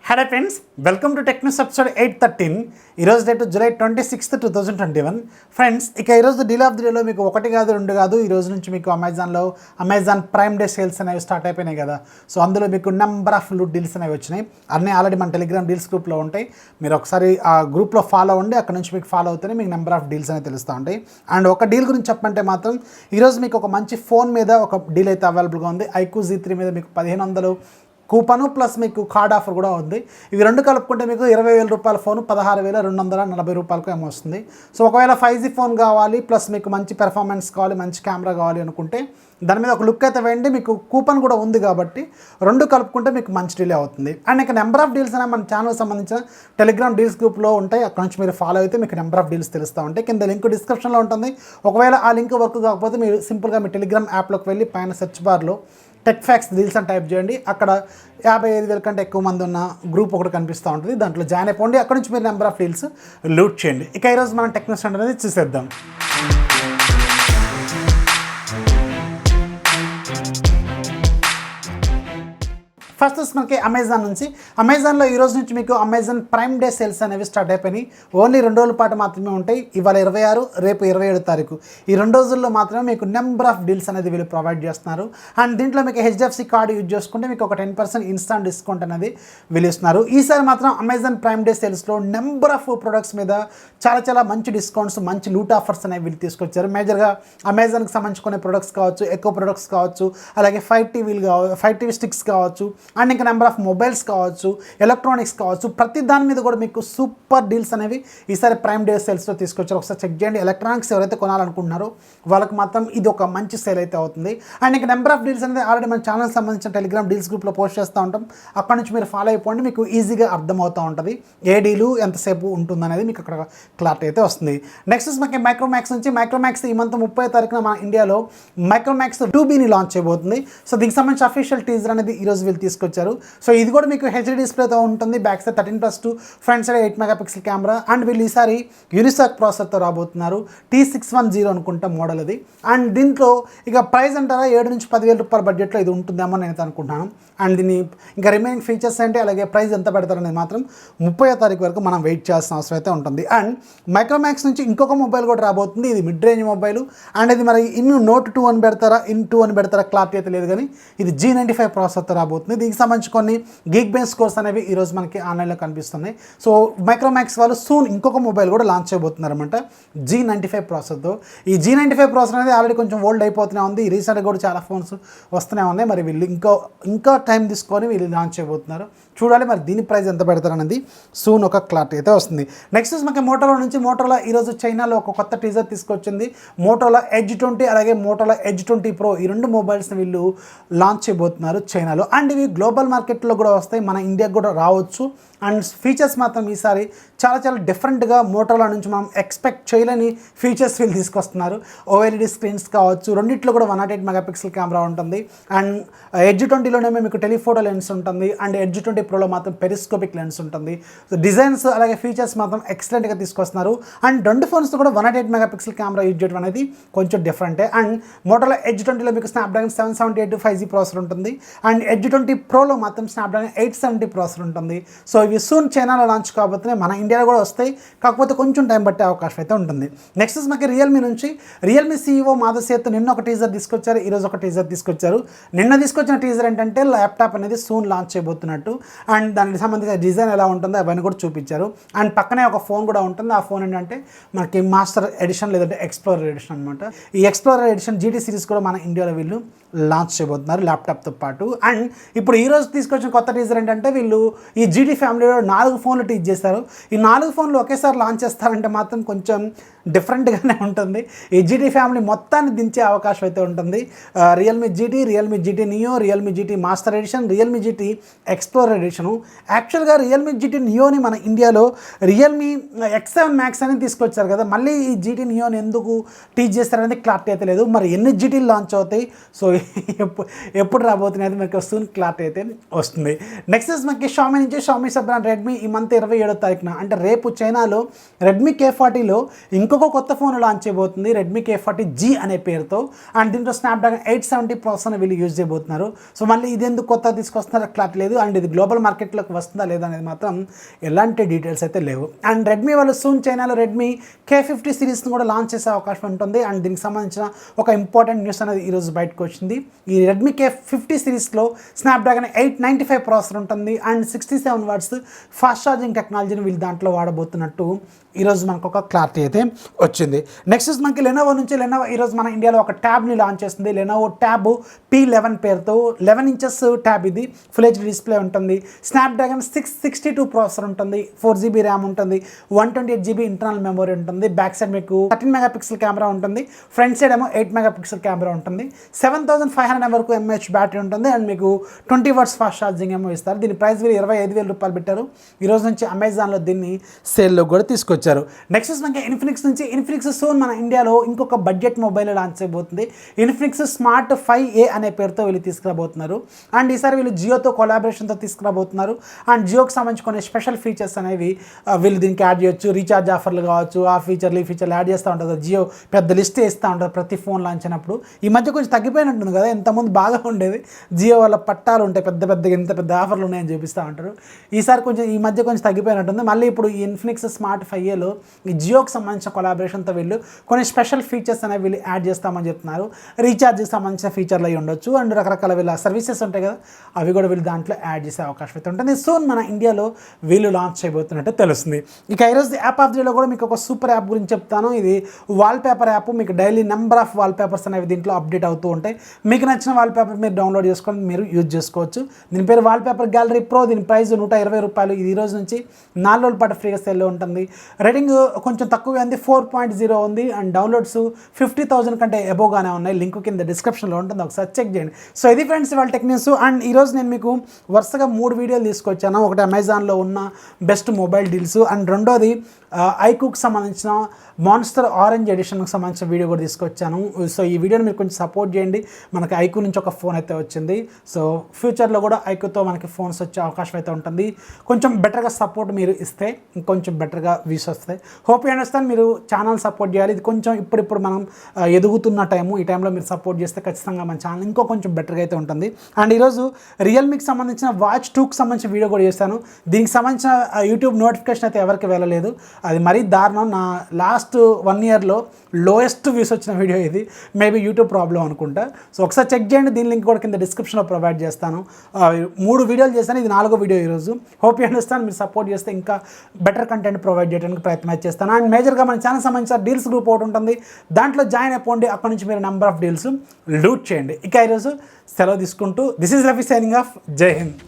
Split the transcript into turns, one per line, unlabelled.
Hello friends, welcome to techniques episode 813. ఈరోజు date July 26, 2021. Friends, ఇక ఈరోజు డీల్ ఆఫ్ ది డేలో మీకు ఒకటి కాదు రెండు కాదు, ఈ రోజు నుంచి మీకు అమెజాన్ ప్రైమ్ డే సేల్స్ అనేవి స్టార్ట్ అయిపోయినాయి కదా. సో అందులో మీకు నెంబర్ ఆఫ్ డీల్స్ అనేవి వచ్చినాయి. అన్నీ ఆల్రెడీ మన టెలిగ్రామ్ డీల్స్ గ్రూప్లో ఉంటాయి. మీరు ఒకసారి ఆ గ్రూప్లో ఫాలో అవ్వండి. అక్కడ నుంచి మీకు ఫాలో అవుతూనే మీకు నెంబర్ ఆఫ్ డీల్స్ అనేవి తెలుస్తూ ఉంటాయి. అండ్ ఒక డీల్ గురించి చెప్పంటే మాత్రం ఈరోజు మీకు ఒక మంచి ఫోన్ మీద ఒక డీల్ అయితే అవైలబుల్గా ఉంది. iQOO Z3 మీద మీకు 1500 కూపను ప్లస్ మీకు కార్డ్ ఆఫర్ కూడా ఉంది. ఇవి రెండు కలుపుకుంటే మీకు 20,000 రూపాయల ఫోను 16,240 రూపాయలకు ఏమో వస్తుంది. సో ఒకవేళ 5G ఫోన్ కావాలి ప్లస్ మీకు మంచి పెర్ఫార్మెన్స్ కావాలి, మంచి కెమెరా కావాలి అనుకుంటే దాని మీద ఒక లుక్ అయితే వేయండి. మీకు కూపన్ కూడా ఉంది కాబట్టి రెండు కలుపుకుంటే మీకు మంచి డీల్ అవుతుంది. అండ్ ఇక నెంబర్ ఆఫ్ డీల్స్ అనేవి మన ఛానల్ సంబంధించిన టెలిగ్రామ్ డీల్స్ గ్రూప్లో ఉంటాయి. అక్కడ నుంచి మీరు ఫాలో అయితే మీకు నెంబర్ ఆఫ్ డీల్స్ తెలుస్తూ ఉంటాయి. కింద లింక్ డిస్క్రిప్షన్లో ఉంటుంది. ఒకవేళ ఆ లింక్ వర్క్ కాకపోతే మీరు సింపుల్గా మీ టెలిగ్రామ్ యాప్లోకి వెళ్ళి పైన సెర్చ్ బార్లో టెక్ ఫ్యాక్స్ డీల్స్ అని టైప్ చేయండి. అక్కడ 55,000 కంటే ఎక్కువ మంది ఉన్న గ్రూప్ ఒకటి కనిపిస్తూ ఉంటుంది. దాంట్లో జాయిన్ అయిపోండి. అక్కడ నుంచి మీరు నెంబర్ ఆఫ్ డీల్స్ లూట్ చేయండి. ఇక ఈరోజు మనం టెక్నిక్స్ అనేది చూసేద్దాం. ఫస్ట్ మనకి అమెజాన్లో ఈ రోజు నుంచి మీకు అమెజాన్ ప్రైమ్ డే సేల్స్ అనేవి స్టార్ట్ అయిపోయినాయి. ఓన్లీ 2 రోజుల పాటు మాత్రమే ఉంటాయి. ఇవాళ 26, రేపు 27 తారీఖు. ఈ 2 రోజుల్లో మాత్రమే మీకు నెంబర్ ఆఫ్ డీల్స్ అనేది వీళ్ళు ప్రొవైడ్ చేస్తున్నారు. అండ్ దీంట్లో మీకు HDFC కార్డు యూజ్ చేసుకుంటే మీకు ఒక 10% ఇన్స్టాంట్ డిస్కౌంట్ అనేది వీళ్ళు ఇస్తున్నారు. ఈసారి మాత్రం అమెజాన్ ప్రైమ్ డే సేల్స్లో నెంబర్ ఆఫ్ ప్రొడక్ట్స్ మీద చాలా మంచి డిస్కౌంట్స్, మంచి లూట్ ఆఫర్స్ అనేవి వీళ్ళు తీసుకొచ్చారు. మేజర్గా అమెజాన్కి సంబంధించుకునే ప్రొడక్ట్స్ కావచ్చు, ఎక్కువ ప్రొడక్ట్స్ కావచ్చు, అలాగే 5 TV స్టిక్స్ కావచ్చు, అండ్ ఇంకా నెంబర్ ఆఫ్ మొబైల్స్ కావచ్చు, ఎలక్ట్రానిక్స్ కావచ్చు, ప్రతి దాని మీద కూడా మీకు సూపర్ డీల్స్ అనేవి ఈసారి ప్రైమ్ డే సేల్స్లో తీసుకొచ్చారు. ఒకసారి చెక్ చేయండి. ఎలక్ట్రానిక్స్ ఎవరైతే కొనాలనుకుంటున్నారో వాళ్ళకి మాత్రం ఇది ఒక మంచి సేల్ అయితే అవుతుంది. అండ్ ఇంకా నెంబర్ ఆఫ్ డీల్స్ అనేది ఆల్రెడీ మన ఛానల్ సంబంధించిన టెలిగ్రామ్ డీల్స్ గ్రూప్లో పోస్ట్ చేస్తూ ఉంటాం. అక్కడ నుంచి మీరు ఫాలో అయిపోండి. మీకు ఈజీగా అర్థమవుతూ ఉంటుంది ఏ డీలు ఎంతసేపు ఉంటుందనేది మీకు అక్కడ క్లారిటీ అయితే వస్తుంది. నెక్స్ట్ మనకి మైక్రోమాక్స్ నుంచి మైక్రోమాక్స్ ఈ మంత్ 30 తారీఖున మన ఇండియాలో మైక్రోమాక్స్ 2Bని లాంచ్ చేయబోతుంది. సో దీనికి సంబంధించి అఫీషియల్ టీజర్ అనేది ఈరోజు వీళ్ళు తీసుకొచ్చారు. సో ఇది కూడా మీకు HD డిస్ప్లేతో ఉంటుంది. Back side 13+2, front side 8 megapixel camera. And వీళ్ళు ఈసారి యూనిసాక్ ప్రాసెసర్తో రాబోతున్నారు. T610 అనుకుంటా మోడల్ అది. అండ్ దీంట్లో ఇక ప్రైస్ అంటారా 7 నుంచి 10,000 రూపాయల బడ్జెట్లో ఇది ఉంటుందేమో నేను అనుకుంటున్నాను. అండ్ దీన్ని ఇంకా రిమైనింగ్ ఫీచర్స్ అంటే అలాగే ప్రైస్ ఎంత పెడతారనేది మాత్రం 30వ తారీఖు వరకు మనం వెయిట్ చేయాల్సిన అవసరం అయితే ఉంటుంది. అండ్ మైక్రోమాక్స్ నుంచి ఇంకొక మొబైల్ కూడా రాబోతుంది. ఇది మిడ్ రేంజ్ మొబైల్. అండ్ ఇది మరి Note 2 అని పెడతారా, 2 అని పెడతారా క్లారిటీ అయితే లేదు, కానీ ఇది G95 ప్రాసెసర్తో రాబోతుంది. దీనికి సంబంధించి కొన్ని గీక్ బేస్ కోర్స్ అనేవి ఈరోజు మనకి ఆన్లైన్లో కనిపిస్తున్నాయి. సో మైక్రోమాక్స్ వాళ్ళు సూన్ ఇంకొక మొబైల్ కూడా లాంచ్ చేయబోతున్నారు అనమాట G95 ప్రాసెసర్తో. ఈ G95 ప్రాసెసర్ అనేది ఆల్రెడీ కొంచెం ఓల్డ్ అయిపోతూనే ఉంది. రీసెంట్గా కూడా చాలా ఫోన్స్ వస్తూనే ఉన్నాయి. మరి వీళ్ళు ఇంకా టైం తీసుకొని వీళ్ళు లాంచ్ చేయబోతున్నారు. చూడాలి మరి దీని ప్రైస్ ఎంత పెడతారనేది సూన్ ఒక క్లారిటీ అయితే వస్తుంది. నెక్స్ట్ మనకి మోటోలా ఈరోజు చైనాలో ఒక కొత్త టీజర్ తీసుకొచ్చింది. మోటోలా Edge 20 అలాగే మోటోలా Edge 20 Pro ఈ 2 మొబైల్స్ని వీళ్ళు లాంచ్ చేయబోతున్నారు చైనాలో. అండ్ ఇవి గ్లోబల్ మార్కెట్లో కూడా వస్తాయి, మన ఇండియాకి కూడా రావచ్చు. అండ్ ఫీచర్స్ మాత్రం ఈసారి చాలా డిఫరెంట్గా మోటోలా నుంచి మనం ఎక్స్పెక్ట్ చేయలేని ఫీచర్స్ వీళ్ళు తీసుకొస్తున్నారు. OLED స్క్రీన్స్ కావచ్చు, రెండిట్లో కూడా 108 మెగాపిక్సెల్ కెమెరా ఉంటుంది. అండ్ Edge 20లోనేమో మీకు టెలిఫోటో లెన్స్ ఉంటుంది. అండ్ Edge 20 Proలో మాత్రం పెరిస్కోపిక్ లెన్స్ ఉంటుంది. సో డిజైన్స్ అలాగే ఫీచర్స్ మాత్రం ఎక్సలెంట్గా తీసుకొస్తున్నారు. అండ్ 2 ఫోన్స్ కూడా 108 మెగాపిక్సెల్ కెమెరా యూజ్ చేయడం అనేది కొంచెం డిఫరెంటే. అండ్ మోటోలా Edge 20లో మీకు స్నాప్డ్రాగన్ 778 5G ప్రాసెసర్ ఉంటుంది. అండ్ Edge 20 Proలో మాత్రం స్నాప్డ్రాగన్ 870 ప్రాసెసర్ ఉంటుంది. సో ఇవి సూన్ చైనాలో లాంచ్ కాబోతున్నాయి, మన ఇండియాలో కూడా వస్తాయి. కాకపోతే కొంచెం టైం పట్టే అవకాశం అయితే ఉంటుంది. నెక్స్ట్ మనకి రియల్మీ CEO మాధవ్ సేత్ నిన్న ఒక టీజర్ తీసుకొచ్చారు, ఈరోజు ఒక టీజర్ తీసుకొచ్చారు. నిన్న తీసుకొచ్చిన టీజర్ ఏంటంటే ల్యాప్టాప్ అనేది సూన్ లాంచ్ చేయబోతున్నట్టు. అండ్ దానికి సంబంధించిన డిజైన్ ఎలా ఉంటుందో అవన్నీ కూడా చూపించారు. అండ్ పక్కనే ఒక ఫోన్ కూడా ఉంటుంది. ఆ ఫోన్ ఏంటంటే మనకి మాస్టర్ ఎడిషన్ లేదంటే ఎక్స్ప్లోరర్ ఎడిషన్ అనమాట. ఈ ఎక్స్ప్లోరర్ ఎడిషన్ GT సిరీస్ కూడా మన ఇండియాలో వీళ్ళు లాంచ్ చేయబోతున్నారు ల్యాప్టాప్తో పాటు. అండ్ ఇప్పుడు ఈరోజు తీసుకొచ్చిన కొత్త టీజర్ ఏంటంటే వీళ్ళు ఈ GT ఫ్యామిలీలో 4 ఫోన్లు టీచ్ చేస్తారు. ఈ 4 ఫోన్లు ఒకేసారి లాంచ్ చేస్తారంటే మాత్రం కొంచెం డిఫరెంట్గానే ఉంటుంది. ఈ GT ఫ్యామిలీ మొత్తాన్ని దించే అవకాశం అయితే ఉంటుంది. Realme GT Neo, Realme GT master edition, Realme GT explorer edition. యాక్చువల్గా రియల్మీ GT నియోని మన ఇండియాలో రియల్మీ X7 Max అని తీసుకొచ్చారు కదా, మళ్ళీ ఈ GT నియోని ఎందుకు టీచ్ చేస్తారనేది క్లారిటీ అయితే లేదు. మరి ఎన్ని GTలు లాంచ్ అవుతాయి, సో ఎప్పుడు రాబోతున్నాయి మీకు సూన్ క్లారిటీ అయితే వస్తుంది. నెక్స్ట్ మనకి షామీ నుంచి షామీ సబ్ బ్రాండ్ రెడ్మీ ఈ మంత్ 27వ తారీఖున అంటే రేపు చైనాలో రెడ్మీ K40లో ఇంకొక కొత్త ఫోన్ లాంచ్ చేయబోతుంది, రెడ్మీ K40G అనే పేరుతో. అండ్ దీంట్లో స్నాప్డ్రాగన్ 870 ప్రాసెసర్ని వీళ్ళు యూజ్ చేయబోతున్నారు. సో మళ్ళీ ఇది ఎందుకు కొత్త తీసుకొస్తున్నారో క్లారిటీ లేదు. అండ్ ఇది గ్లోబల్ మార్కెట్లోకి వస్తుందా లేదా అనేది మాత్రం ఎలాంటి డీటెయిల్స్ అయితే లేవు. అండ్ రెడ్మీ వాళ్ళు సూన్ చైనాలో రెడ్మీ K50 సిరీస్ని కూడా లాంచ్ చేసే అవకాశం ఉంటుంది. అండ్ దీనికి సంబంధించిన ఒక ఇంపార్టెంట్ న్యూస్ అనేది ఈరోజు బయటకు వచ్చింది. ఈ రెడ్మీ K50 సిరీస్లో స్నాప్డ్రాగన్ 895 ప్రాసెసర్ ఉంటుంది అండ్ 67 వాట్స్ ఫాస్ట్ ఛార్జింగ్ టెక్నాలజీని వీళ్ళు దాంట్లో వాడబోతున్నట్టు ఈరోజు మనకు ఒక క్లారిటీ అయితే వచ్చింది. నెక్స్ట్ మనకి లెనోవో నుంచి లెనోవో ఈరోజు మన ఇండియాలో ఒక ట్యాబ్ని లాంచ్ చేస్తుంది. లెనోవో ట్యాబ్ P11 పేరుతో 11 ఇంచెస్ ట్యాబ్, ఇది ఫుల్ హెచ్డి డిస్ప్లే ఉంటుంది, స్నాప్డ్రాగన్ 662 ప్రాసెసర్ ఉంటుంది, 4GB ర్యామ్ ఉంటుంది, 128GB ఇంటర్నల్ మెమరీ ఉంటుంది, బ్యాక్ సైడ్ మీకు 13 మెగాపిక్సెల్ కెమెరా ఉంటుంది, ఫ్రంట్ సైడ్ ఏమో 8 మెగాపిక్సెల్ కెమెరా ఉంటుంది, 7500 వరకు mAh బ్యాటరీ ఉంటుంది అండ్ మీకు 20 వాట్స్ ఫాస్ట్ ఛార్జింగ్ ఏమో ఇస్తారు. దీని ప్రైస్ వీళ్ళు 25,000 రూపాయలు పెట్టారు. ఈరోజు నుంచి అమెజాన్లో దీన్ని సేల్లో కూడా తీసుకొచ్చారు. నెక్స్ట్ మనకి ఇన్ఫినిక్స్ నుంచి ఇన్ఫినిక్స్ సోన్ మన ఇండియాలో ఇంకొక బడ్జెట్ మొబైల్ లాంచ్ చేయబోతుంది. ఇన్ఫినిక్స్ స్మార్ట్ 5A అనే పేరుతో వీళ్ళు తీసుకురాబోతున్నారు. అండ్ ఈసారి వీళ్ళు జియోతో కొలాబరేషన్తో తీసుకురాబోతున్నారు. అండ్ జియోకి సంబంధించి కొన్ని స్పెషల్ ఫీచర్స్ అనేవి వీళ్ళు దీనికి యాడ్ చేయొచ్చు. రీఛార్జ్ ఆఫర్లు కావచ్చు, ఆ ఫీచర్లు ఈ ఫీచర్లు యాడ్ చేస్తూ ఉంటుంది. జియో పెద్ద లిస్ట్ ఇస్తూ ఉంటారు ప్రతి ఫోన్ లాంచ్ అయినప్పుడు. ఈ మధ్య కొంచెం తగ్గిపోయినట్టుంది కదా, ఇంతకుముందు బాగా ఉండేది. జియో వాళ్ళ పట్టాలు ఉంటాయి, పెద్ద పెద్దగా ఇంత పెద్ద ఆఫర్లు ఉన్నాయని చూపిస్తూ ఉంటారు. ఈసారి కొంచెం ఈ మధ్య కొంచెం తగ్గిపోయినట్టుంది. మళ్ళీ ఇప్పుడు ఈ ఇన్ఫినిక్స్ స్మార్ట్ 5Aలో ఈ జియోకి సంబంధించిన కొలాబరేషన్తో వీళ్ళు కొన్ని స్పెషల్ ఫీచర్స్ అనేవి వీళ్ళు యాడ్ చేస్తామని చెప్తున్నారు. రీఛార్జ్కి సంబంధించిన ఫీచర్లు అవి ఉండొచ్చు అండ్ రకరకాల వీళ్ళ సర్వీసెస్ ఉంటాయి కదా, అవి కూడా వీళ్ళు దాంట్లో యాడ్ చేసే అవకాశం అయితే ఉంటుంది. సో మన ఇండియాలో వీళ్ళు లాంచ్ చేయబోతున్నట్టు తెలుస్తుంది. ఇక ఈరోజు యాప్ ఆఫ్ ది డేలో కూడా మీకు ఒక సూపర్ యాప్ గురించి చెప్తాను. ఇది వాల్పేపర్ యాప్. మీకు డైలీ నెంబర్ ఆఫ్ వాల్పేపర్స్ అనేవి దీంట్లో అప్డేట్ అవుతూ ఉంటాయి. మీకు నచ్చిన వాల్పేపర్ మీరు డౌన్లోడ్ చేసుకొని మీరు యూజ్ చేసుకోవచ్చు. దీని పేరు వాల్పేపర్ గ్యాలరీ ప్రో. దీని ప్రైస్ 120 రూపాయలు. ఇది ఈ రోజు నుంచి 4 రోజుల పాటు ఫ్రీగా సేల్లో ఉంటుంది. రేటింగ్ కొంచెం తక్కువగా ఉంది, 4.0 ఉంది అండ్ డౌన్లోడ్స్ 50,000 కంటే ఎబోగానే ఉన్నాయి. లింక్ కింద డిస్క్రిప్షన్లో ఉంటుంది, ఒకసారి చెక్ చేయండి. సో ఇది ఫ్రెండ్స్ ఇవాళ టెక్ న్యూస్. అండ్ ఈరోజు నేను మీకు వరుసగా 3 వీడియోలు తీసుకొచ్చాను. ఒకటి అమెజాన్లో ఉన్న బెస్ట్ మొబైల్ డీల్స్ అండ్ రెండోది ఐక్యూకి సంబంధించిన మాన్స్టర్ ఆరెంజ్ ఎడిషన్కి సంబంధించిన వీడియో కూడా తీసుకొచ్చాను. సో ఈ వీడియోని మీరు కొంచెం సపోర్ట్ చేయండి. మనకి ఐక్యూ నుంచి ఒక ఫోన్ అయితే వచ్చింది. సో ఫ్యూచర్లో కూడా ఐక్యూతో మనకి ఫోన్స్ వచ్చే అవకాశం అయితే ఉంటుంది. కొంచెం బెటర్గా సపోర్ట్ మీరు ఇస్తే ఇంకొంచెం బెటర్గా వ్యూస్ వస్తాయి. Hope you understand. మీరు ఛానల్ సపోర్ట్ చేయాలి. ఇది కొంచెం ఇప్పుడిప్పుడు మనం ఎదుగుతున్న టైము. ఈ టైంలో మీరు సపోర్ట్ చేస్తే ఖచ్చితంగా మన ఛానల్ ఇంకో కొంచెం బెటర్గా అయితే ఉంటుంది. అండ్ ఈరోజు రియల్మీకి సంబంధించిన వాచ్ 2కి సంబంధించిన వీడియో కూడా చేశాను. దీనికి సంబంధించిన యూట్యూబ్ నోటిఫికేషన్ అయితే ఎవరికి వెళ్ళలేదు. అది మరీ దారుణం. నా లాస్ట్ 1 ఇయర్లో లోయెస్ట్ వ్యూస్ వచ్చిన వీడియో ఇది. మేబీ యూట్యూబ్ ప్రాబ్లం అనుకుంటా. సో ఒకసారి చెక్ చేయండి. దీని లింక్ కూడా కింద డిస్క్రిప్షన్లో ప్రొవైడ్ చేస్తాను. 3 వీడియోలు చేశాను, ఇది 4వ వీడియో ఈరోజు. Hope you understand. మీరు సపోర్ట్ చేస్తే ఇంకా బెటర్ కంటెంట్ ప్రొవైడ్ చేయడానికి ప్రయత్నం చేస్తాను. అండ్ మేజర్గా మన ఛానల్ సంబంధించిన డీల్స్ గ్రూప్ ఒకటి ఉంటుంది, దాంట్లో జాయిన్ అయిపోండి. అక్కడ నుంచి మీరు నెంబర్ ఆఫ్ డీల్స్ లూట్ చేయండి. ఇక ఈరోజు సెలవు తీసుకుంటూ this is Rafi signing off. జై హింద్.